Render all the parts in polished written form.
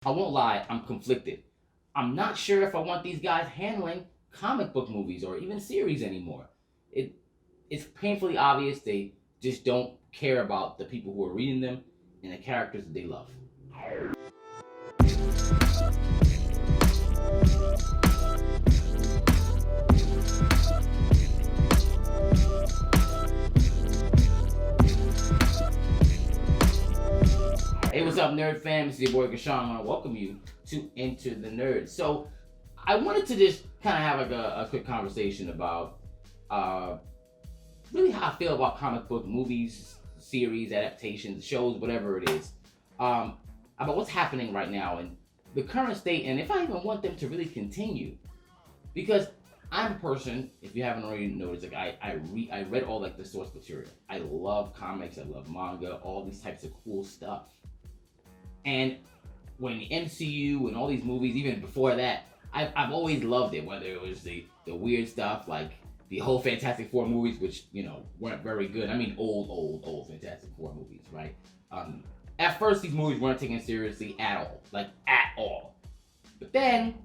I won't lie, I'm conflicted. I'm not sure if I want these guys handling comic book movies or even series anymore. It it's painfully obvious they just don't care about the people who are reading them and the characters that they love. Hey, what's up, nerd fam? It's your boy Gashawn. I want to welcome you to Enter the Nerd. So, I wanted to just kind of have like a quick conversation about uh, really how I feel about comic book movies, series, adaptations, shows, whatever it is, about what's happening right now and the current state, and if I even want them to really continue. Because I'm a person, if you haven't already noticed, like I read all like the source material. I love comics, I love manga, all these types of cool stuff. And when the MCU and all these movies, even before that, I've always loved it. Whether it was the weird stuff like the whole Fantastic Four movies, which weren't very good. I mean, old Fantastic Four movies, right? At first, these movies weren't taken seriously at all, like at all. But then,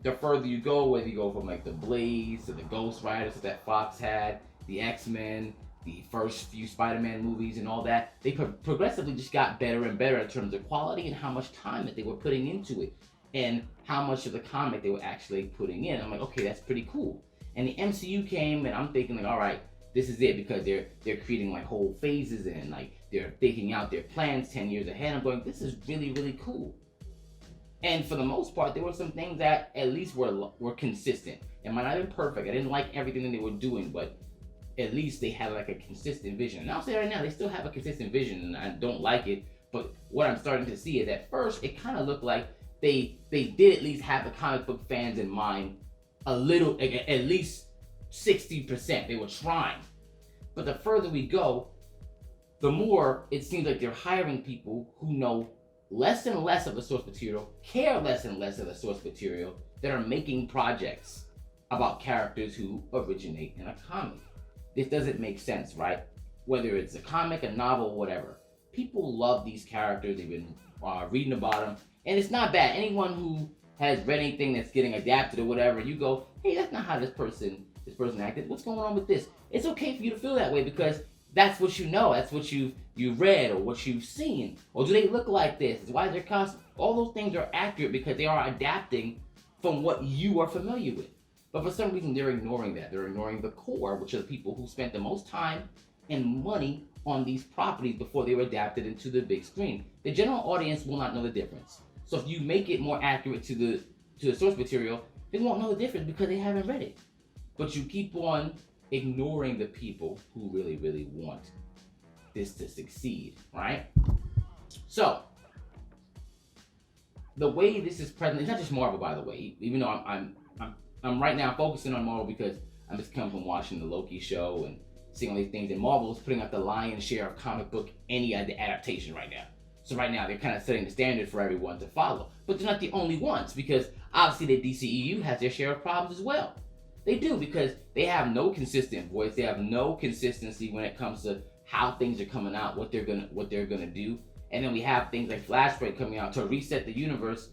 the further you go, whether you go from like the Blades to the Ghost Riders that Fox had, the X-Men, the first few Spider-Man movies and all that, they progressively just got better and better in terms of quality and how much time that they were putting into it and how much of the comic they were actually putting in. I'm like, okay, that's pretty cool. And the MCU came and I'm thinking like, all right, this is it, because they're creating like whole phases and like they're thinking out their plans 10 years ahead. I'm going, this is really, really cool. And for the most part, there were some things that at least were consistent. It might not have been perfect. I didn't like everything that they were doing, but at least they had like a consistent vision. And I'll say right now, they still have a consistent vision, and I don't like it. But what I'm starting to see is at first, it kind of looked like they did at least have the comic book fans in mind a little, at least 60%. They were trying. But the further we go, the more it seems like they're hiring people who know less and less of the source material, care less and less of the source material, that are making projects about characters who originate in a comic. This doesn't make sense, right? Whether it's a comic, a novel, whatever. People love these characters. They've been reading about them, and it's not bad. Anyone who has read anything that's getting adapted or whatever, you go, hey, that's not how this person acted. What's going on with this? It's okay for you to feel that way because that's what you know. That's what you've read or what you've seen. Or do they look like this? Why is their costume? All those things are accurate because they are adapting from what you are familiar with. But for some reason, they're ignoring that. They're ignoring the core, which are the people who spent the most time and money on these properties before they were adapted into the big screen. The general audience will not know the difference. So if you make it more accurate to the source material, they won't know the difference because they haven't read it. But you keep on ignoring the people who really, really want this to succeed, right? So the way this is present, it's not just Marvel, by the way. Even though I'm right now focusing on Marvel because I'm just coming from watching the Loki show and seeing all these things, and Marvel is putting out the lion's share of comic book any adaptation right now. So right now they're kind of setting the standard for everyone to follow. But they're not the only ones, because obviously the DCEU has their share of problems as well. They do, because they have no consistent voice. They have no consistency when it comes to how things are coming out, what they're gonna do. And then we have things like Flashpoint coming out to reset the universe,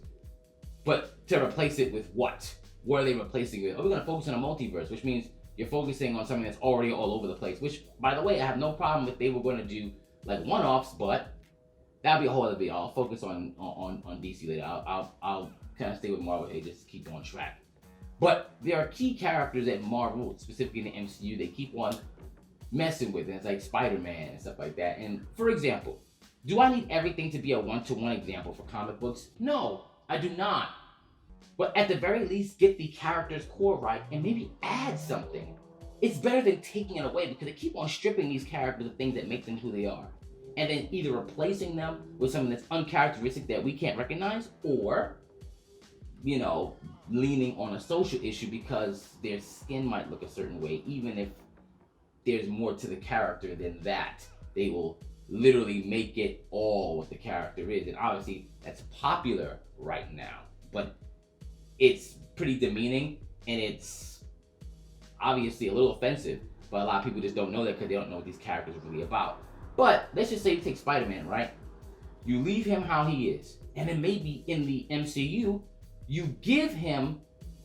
but to replace it with what? What are they replacing it with? Oh, we're gonna focus on a multiverse, which means you're focusing on something that's already all over the place. Which, by the way, I have no problem if they were gonna do like one-offs, but that'll be a whole other video. I'll focus on DC later. I'll kind of stay with Marvel here just to keep on track. But there are key characters at Marvel, specifically in the MCU, they keep on messing with, and it's like Spider-Man and stuff like that. And for example, do I need everything to be a one-to-one example for comic books? No, I do not. But at the very least, get the character's core right and maybe add something. It's better than taking it away, because they keep on stripping these characters of things that make them who they are. And then either replacing them with something that's uncharacteristic that we can't recognize, or, leaning on a social issue because their skin might look a certain way, even if there's more to the character than that. They will literally make it all what the character is. And obviously, that's popular right now. But it's pretty demeaning, and it's obviously a little offensive, but a lot of people just don't know that because they don't know what these characters are really about. But let's just say you take Spider-Man, right? You leave him how he is. And then maybe in the MCU, you give him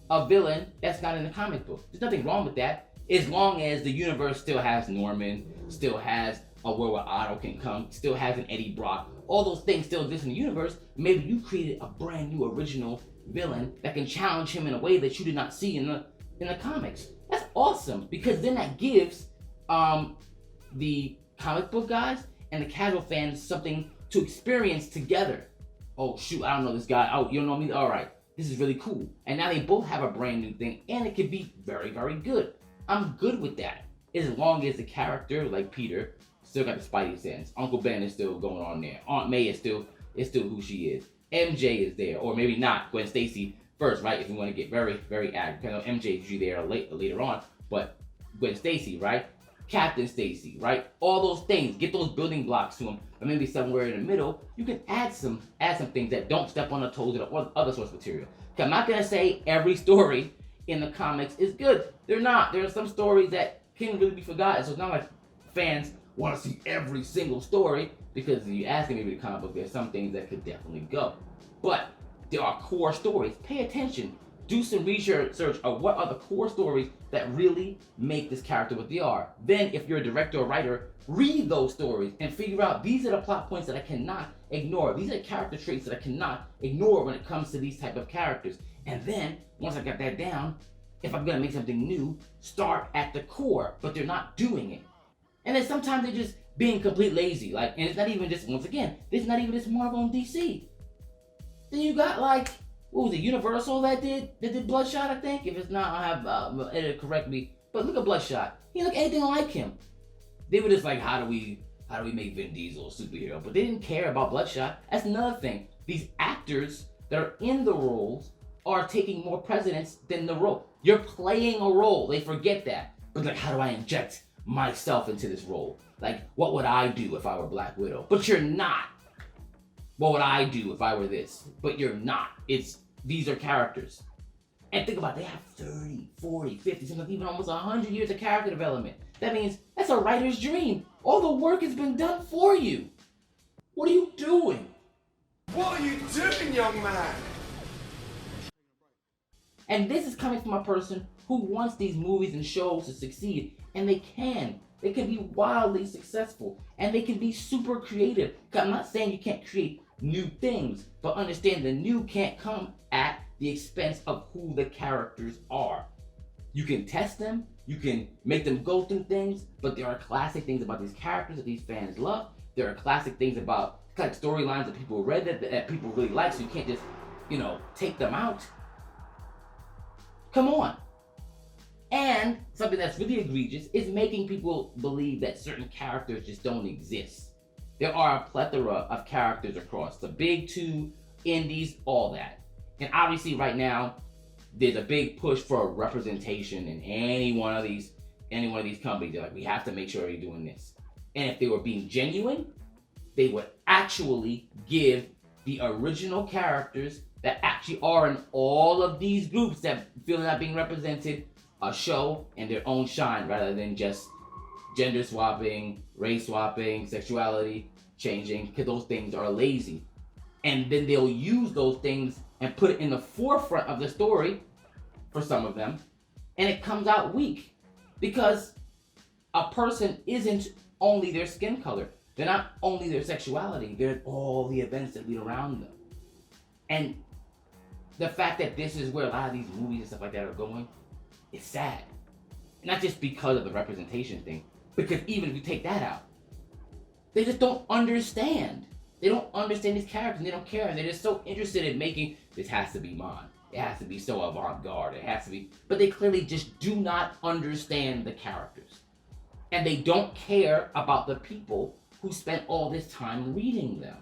a villain that's not in the comic book. There's nothing wrong with that, as long as the universe still has Norman, still has a world where Otto can come, still has an Eddie Brock. All those things still exist in the universe. Maybe you created a brand new original villain that can challenge him in a way that you did not see in the comics. That's awesome, because then that gives the comic book guys and the casual fans something to experience together. Oh shoot, I don't know this guy. Oh, you don't know me? All right, this is really cool. And now they both have a brand new thing, and it can be very, very good. I'm good with that, as long as the character, like Peter, still got the Spidey sense. Uncle Ben is still going on there. Aunt May is still who she is. MJ is there, or maybe not. Gwen Stacy first, right? If you want to get very, very accurate. I know MJ is usually there later on, but Gwen Stacy, right? Captain Stacy, right? All those things, get those building blocks to them, but maybe somewhere in the middle, you can add some things that don't step on the toes of the other source material. Because I'm not gonna say every story in the comics is good. They're not. There are some stories that can really be forgotten. So it's not like fans want to see every single story, because if you ask me maybe the comic book, there's some things that could definitely go. But there are core stories. Pay attention. Do some research of what are the core stories that really make this character what they are. Then, if you're a director or writer, read those stories and figure out these are the plot points that I cannot ignore. These are the character traits that I cannot ignore when it comes to these type of characters. And then, once I got that down, if I'm gonna make something new, start at the core. But they're not doing it. And then sometimes they're just being complete lazy. Like, and it's not even just, once again, it's not even just Marvel and DC. Then you got like, what was it, Universal that did Bloodshot, I think? If it's not, I'll have editor correct me. But look at Bloodshot. He didn't look anything like him. They were just like, how do we make Vin Diesel a superhero? But they didn't care about Bloodshot. That's another thing. These actors that are in the roles are taking more precedence than the role. You're playing a role. They forget that. But like, how do I inject myself into this role? Like, what would I do if I were Black Widow? But you're not. What would I do if I were this? But you're not. These are characters. And think about it, they have 30, 40, 50, sometimes even almost 100 years of character development. That means that's a writer's dream. All the work has been done for you. What are you doing? What are you doing, young man? And this is coming from a person who wants these movies and shows to succeed. And they can. They can be wildly successful. And they can be super creative. I'm not saying you can't create new things, but understand the new can't come at the expense of who the characters are. You can test them, you can make them go through things, but there are classic things about these characters that these fans love. There are classic things about like storylines that people read that people really like, so you can't just, take them out. Come on. And something that's really egregious is making people believe that certain characters just don't exist. There are a plethora of characters across the big two, indies, all that. And obviously right now, there's a big push for representation in any one of these companies. They're like, we have to make sure you're doing this. And if they were being genuine, they would actually give the original characters that actually are in all of these groups that feel they're not being represented a show and their own shine, rather than just gender swapping, race swapping, sexuality changing, because those things are lazy. And then they'll use those things and put it in the forefront of the story for some of them, and it comes out weak because a person isn't only their skin color. They're not only their sexuality, they're all the events that lead around them. And the fact that this is where a lot of these movies and stuff like that are going, it's sad. Not just because of the representation thing, because even if you take that out, they just don't understand. They don't understand these characters, and they don't care, and they're just so interested in making, this has to be mine. It has to be so avant-garde. It has to be, but they clearly just do not understand the characters. And they don't care about the people who spent all this time reading them.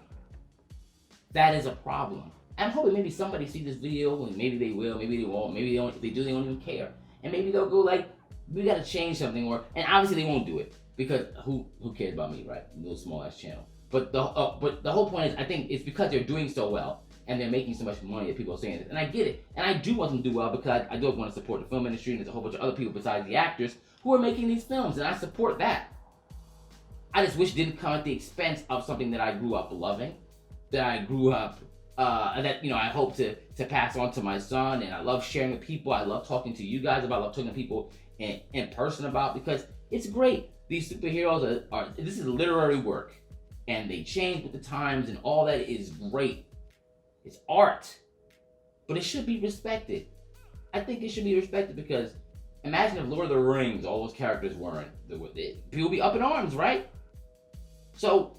That is a problem. I'm hoping maybe somebody see this video, and maybe they will, maybe they won't, maybe they don't. If they do, they don't even care. And maybe they'll go like, we gotta change something, and obviously they won't do it, because who cares about me, right? A little small ass channel. But the whole point is, I think it's because they're doing so well and they're making so much money that people are saying this. And I get it. And I do want them to do well, because I do want to support the film industry, and there's a whole bunch of other people besides the actors who are making these films, and I support that. I just wish it didn't come at the expense of something that I grew up loving, that I grew up that I hope to pass on to my son. And I love sharing with people. I love talking to you guys about. I love talking to people in person about, because it's great. These superheroes are this is literary work, and they change with the times, and all that is great. It's art, but it should be respected. I think it should be respected, because imagine if Lord of the Rings, all those characters weren't. People would be up in arms, right? So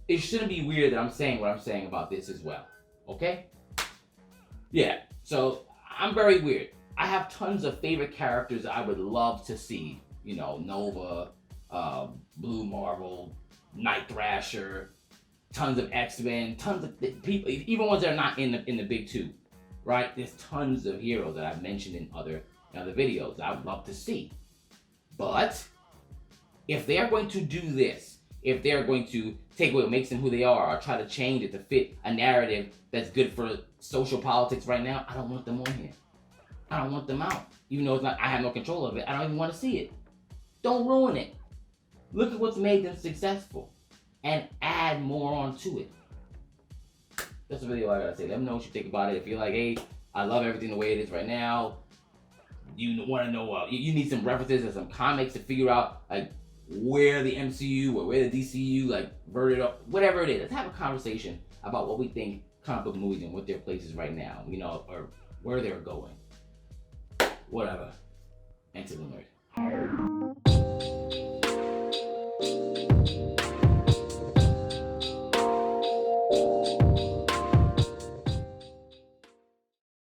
it shouldn't be weird that I'm saying what I'm saying about this as well. Okay? Yeah. So I'm very weird. I have tons of favorite characters I would love to see. Nova, Blue Marvel, Night Thrasher, tons of X-Men, tons of people, even ones that are not in the big two, right? There's tons of heroes that I've mentioned in other videos that I would love to see. But if they are going to do this, if they're going to take what makes them who they are, or try to change it to fit a narrative that's good for social politics right now, I don't want them on here. I don't want them out. Even though I have no control of it, I don't even want to see it. Don't ruin it. Look at what's made them successful, and add more onto it. That's really all I gotta say. Let me know what you think about it. If you're like, hey, I love everything the way it is right now, you want to know, you need some references and some comics to figure out like where the MCU or where the DCU like verted up, whatever it is. Let's have a conversation about what we think comic book movies and what their place is right now, or where they're going. Whatever. Enter the nerd.